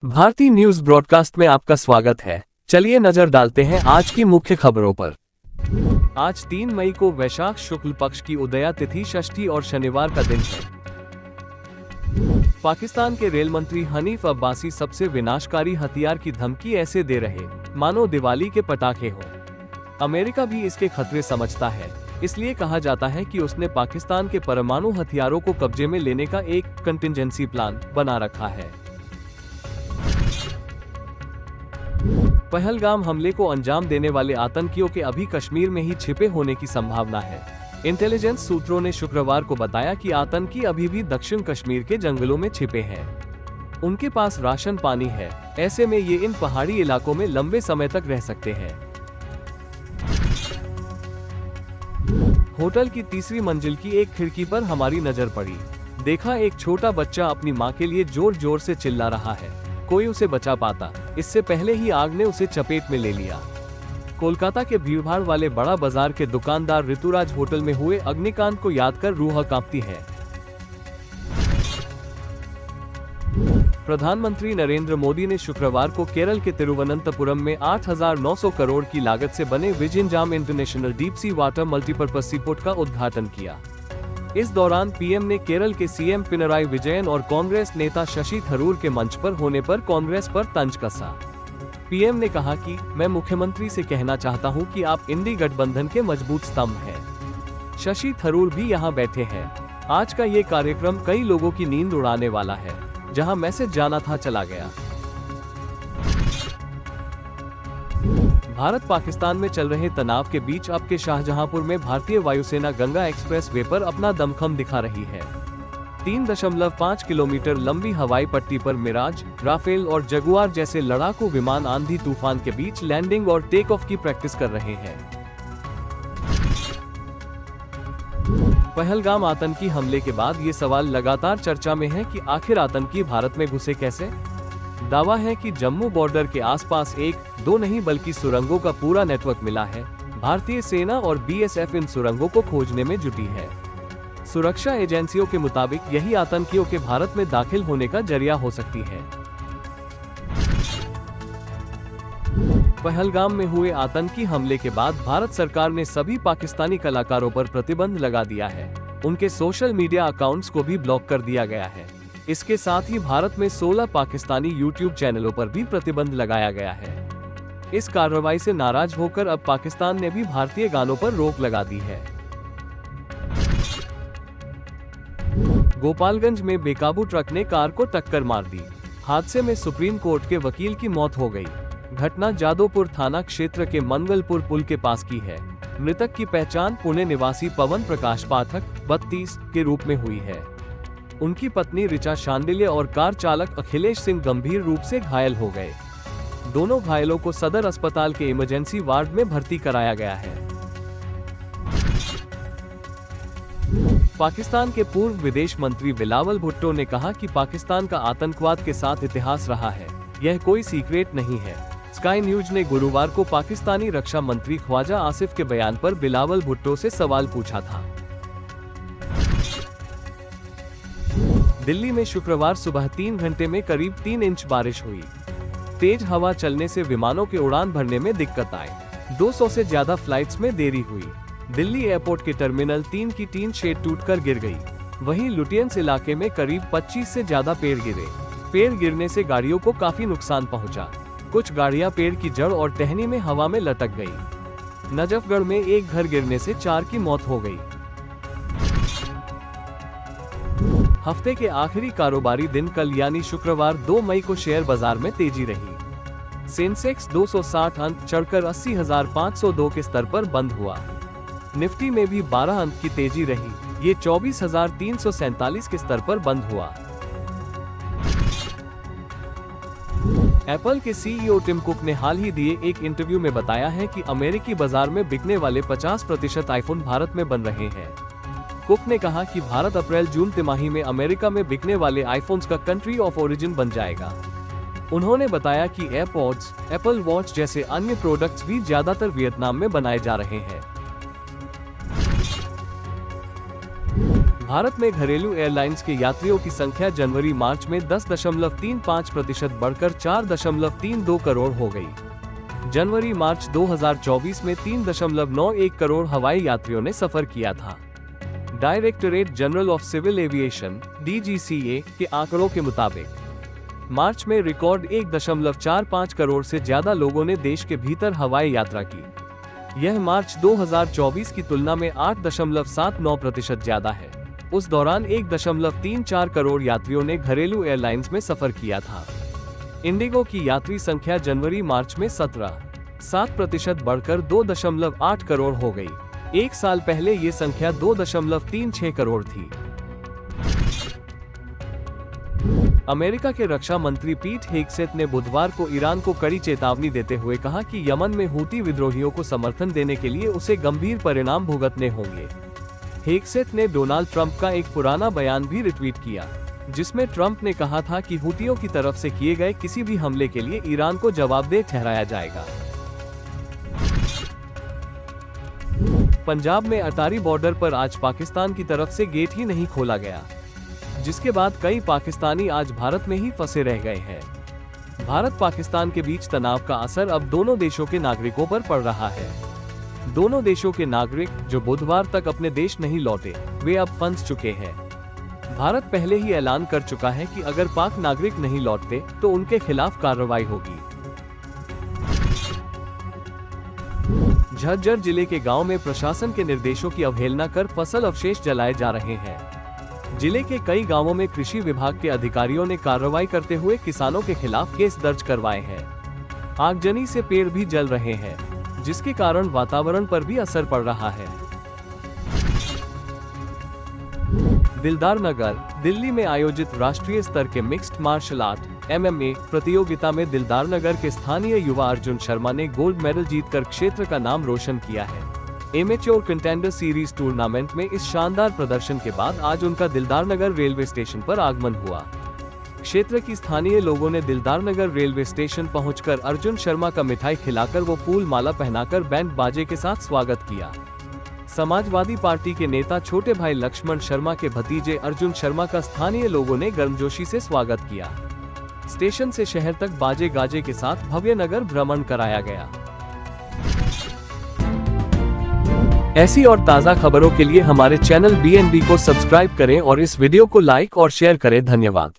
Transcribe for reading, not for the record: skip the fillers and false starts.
भारतीय news broadcast में आपका स्वागत है। चलिए नजर डालते हैं आज की मुख्य खबरों पर। आज 3 मई को वैशाख शुक्ल पक्ष की उदया तिथि षष्ठी और शनिवार का दिन है। पाकिस्तान के रेल मंत्री हनीफ अब्बासी सबसे विनाशकारी हथियार की धमकी ऐसे दे रहे मानो दिवाली के पटाखे हो। अमेरिका भी इसके खतरे समझता है, इसलिए कहा जाता है कि उसने पाकिस्तान के परमाणु हथियारों को कब्जे में लेने का एक कंटिजेंसी प्लान बना रखा है। पहलगाम हमले को अंजाम देने वाले आतंकियों के अभी कश्मीर में ही छिपे होने की संभावना है। इंटेलिजेंस सूत्रों ने शुक्रवार को बताया कि आतंकी अभी भी दक्षिण कश्मीर के जंगलों में छिपे हैं। उनके पास राशन पानी है, ऐसे में ये इन पहाड़ी इलाकों में लंबे समय तक रह सकते हैं। होटल की तीसरी मंजिल की एक खिड़की पर हमारी नजर पड़ी। देखा एक छोटा बच्चा अपनी माँ के लिए जोर जोर से चिल्ला रहा है। कोई उसे बचा पाता, इससे पहले ही आग ने उसे चपेट में ले लिया। कोलकाता के भीड़भाड़ वाले बड़ा बाजार के दुकानदार ऋतुराज होटल में हुए अग्निकांड को याद कर रूह कांपती है। प्रधानमंत्री नरेंद्र मोदी ने शुक्रवार को केरल के तिरुवनंतपुरम में 8,900 करोड़ की लागत से बने Vizhinjam international deep sea water multipurpose seaport का उद्घाटन किया। इस दौरान पीएम ने केरल के सीएम पिनराई विजयन और कांग्रेस नेता शशि थरूर के मंच पर होने पर कांग्रेस पर तंज कसा। पीएम ने कहा कि मैं मुख्यमंत्री से कहना चाहता हूं कि आप इंडी गठबंधन के मजबूत स्तंभ हैं। शशि थरूर भी यहां बैठे हैं। आज का ये कार्यक्रम कई लोगों की नींद उड़ाने वाला है। जहां मैसेज जाना था चला गया। भारत पाकिस्तान में चल रहे तनाव के बीच अब के शाहजहांपुर में भारतीय वायुसेना गंगा एक्सप्रेस वे पर अपना दमखम दिखा रही है। 3.5 किलोमीटर लंबी हवाई पट्टी पर मिराज, राफेल और जगुआर जैसे लड़ाकू विमान आंधी तूफान के बीच लैंडिंग और टेक ऑफ की प्रैक्टिस कर रहे हैं। पहलगाम आतंकी हमले के बाद ये सवाल लगातार चर्चा में है कि आखिर आतंकी भारत में घुसे कैसे। दावा है कि जम्मू बॉर्डर के आसपास एक, दो नहीं बल्कि सुरंगों का पूरा नेटवर्क मिला है। भारतीय सेना और बीएसएफ इन सुरंगों को खोजने में जुटी है। सुरक्षा एजेंसियों के मुताबिक यही आतंकियों के भारत में दाखिल होने का जरिया हो सकती है। पहलगाम में हुए आतंकी हमले के बाद भारत सरकार ने सभी पाकिस्तानी कलाकारों पर प्रतिबंध लगा दिया है। उनके सोशल मीडिया अकाउंट्स को भी ब्लॉक कर दिया गया है। इसके साथ ही भारत में 16 पाकिस्तानी यूट्यूब चैनलों पर भी प्रतिबंध लगाया गया है। इस कार्रवाई से नाराज होकर अब पाकिस्तान ने भी भारतीय गानों पर रोक लगा दी है। गोपालगंज में बेकाबू ट्रक ने कार को टक्कर मार दी। हादसे में सुप्रीम कोर्ट के वकील की मौत हो गई। घटना जादोपुर थाना क्षेत्र के मंगलपुर पुल के पास की है। मृतक की पहचान पुणे निवासी पवन प्रकाश पाठक 32 के रूप में हुई है। उनकी पत्नी ऋचा शांडिल्य और कार चालक अखिलेश सिंह गंभीर रूप से घायल हो गए। दोनों घायलों को सदर अस्पताल के इमरजेंसी वार्ड में भर्ती कराया गया है। पाकिस्तान के पूर्व विदेश मंत्री बिलावल भुट्टो ने कहा कि पाकिस्तान का आतंकवाद के साथ इतिहास रहा है, यह कोई सीक्रेट नहीं है। स्काई न्यूज ने गुरुवार को पाकिस्तानी रक्षा मंत्री ख्वाजा आसिफ के बयान पर बिलावल भुट्टो से सवाल पूछा था। दिल्ली में शुक्रवार सुबह 3 घंटे में करीब 3 इंच बारिश हुई। तेज हवा चलने से विमानों के उड़ान भरने में दिक्कत आई। 200 से ज्यादा फ्लाइट्स में देरी हुई। दिल्ली एयरपोर्ट के टर्मिनल 3 की टीन शेड टूटकर गिर गई। वहीं लुटियंस इलाके में करीब 25 से ज्यादा पेड़ गिरे। पेड़ गिरने से गाड़ियों को काफी नुकसान पहुंचा। कुछ गाड़ियां पेड़ की जड़ और टहनी में हवा में लटक गई। नजफगढ़ में एक घर गिरने से 4 की मौत हो गई। हफ्ते के आखिरी कारोबारी दिन कल यानी शुक्रवार 2 मई को शेयर बाजार में तेजी रही। सेंसेक्स 260 अंक चढ़कर 80,502 के स्तर पर बंद हुआ। निफ्टी में भी 12 अंक की तेजी रही। ये 24,347 के स्तर पर बंद हुआ। एप्पल के सीईओ टिम कुक ने हाल ही दिए एक इंटरव्यू में बताया है कि अमेरिकी बाजार में बिकने वाले 50% आईफोन भारत में बन रहे हैं। कुक ने कहा कि भारत अप्रैल-जून तिमाही में अमेरिका में बिकने वाले आईफोन्स का कंट्री ऑफ ओरिजिन बन जाएगा। उन्होंने बताया कि एयरपॉड्स, एप्पल वॉच जैसे अन्य प्रोडक्ट्स भी ज्यादातर वियतनाम में बनाए जा रहे हैं। भारत में घरेलू एयरलाइंस के यात्रियों की संख्या जनवरी मार्च में 10.35% बढ़कर 4.32 करोड़ हो गई। जनवरी मार्च 2024 में 3.91 करोड़ हवाई यात्रियों ने सफर किया था। Directorate General of Civil Aviation (DGCA) के आंकड़ों के मुताबिक मार्च में रिकॉर्ड 1.45 करोड़ से ज्यादा लोगों ने देश के भीतर हवाई यात्रा की। यह मार्च 2024 की तुलना में 8.79% ज्यादा है। उस दौरान 1.34 करोड़ यात्रियों ने घरेलू एयरलाइंस में सफर किया था। इंडिगो की यात्री संख्या जनवरी मार्च में 17.7% बढ़कर 2.8 करोड़ हो गई। एक साल पहले ये संख्या 2.36 करोड़ थी। अमेरिका के रक्षा मंत्री पीट हेगसेथ ने बुधवार को ईरान को कड़ी चेतावनी देते हुए कहा कि यमन में हूती विद्रोहियों को समर्थन देने के लिए उसे गंभीर परिणाम भुगतने होंगे। हेगसेथ ने डोनाल्ड ट्रंप का एक पुराना बयान भी रिट्वीट किया, जिसमें ट्रंप ने कहा था कि हूतियों की तरफ से किए गए किसी भी हमले के लिए ईरान को जवाबदेह ठहराया जाएगा। पंजाब में अटारी बॉर्डर पर आज पाकिस्तान की तरफ से गेट ही नहीं खोला गया, जिसके बाद कई पाकिस्तानी आज भारत में ही फंसे रह गए हैं। भारत पाकिस्तान के बीच तनाव का असर अब दोनों देशों के नागरिकों पर पड़ रहा है। दोनों देशों के नागरिक जो बुधवार तक अपने देश नहीं लौटे, वे अब फंस चुके हैं। भारत पहले ही ऐलान कर चुका है कि अगर पाक नागरिक नहीं लौटते तो उनके खिलाफ कार्रवाई होगी। झज्जर जिले के गांव में प्रशासन के निर्देशों की अवहेलना कर फसल अवशेष जलाए जा रहे हैं। जिले के कई गांवों में कृषि विभाग के अधिकारियों ने कार्रवाई करते हुए किसानों के खिलाफ केस दर्ज करवाए हैं। आगजनी से पेड़ भी जल रहे हैं, जिसके कारण वातावरण पर भी असर पड़ रहा है। दिलदार नगर दिल्ली में आयोजित राष्ट्रीय स्तर के मिक्स्ड मार्शल आर्ट (MMA) प्रतियोगिता में दिलदार नगर के स्थानीय युवा अर्जुन शर्मा ने गोल्ड मेडल जीतकर क्षेत्र का नाम रोशन किया है। एमेच्योर कंटेंडर सीरीज टूर्नामेंट में इस शानदार प्रदर्शन के बाद आज उनका दिलदार नगर रेलवे स्टेशन पर आगमन हुआ। क्षेत्र की स्थानीय लोगों ने दिलदार नगर रेलवे स्टेशन पहुंचकर अर्जुन शर्मा का मिठाई खिलाकर वो फूल माला पहनाकर बैंड बाजे के साथ स्वागत किया। समाजवादी पार्टी के नेता छोटे भाई लक्ष्मण शर्मा के भतीजे अर्जुन शर्मा का स्थानीय लोगों ने गर्मजोशी से स्वागत किया। स्टेशन से शहर तक बाजे गाजे के साथ भव्य नगर भ्रमण कराया गया। ऐसी और ताज़ा खबरों के लिए हमारे चैनल BNB को सब्सक्राइब करें और इस वीडियो को लाइक और शेयर करें। धन्यवाद।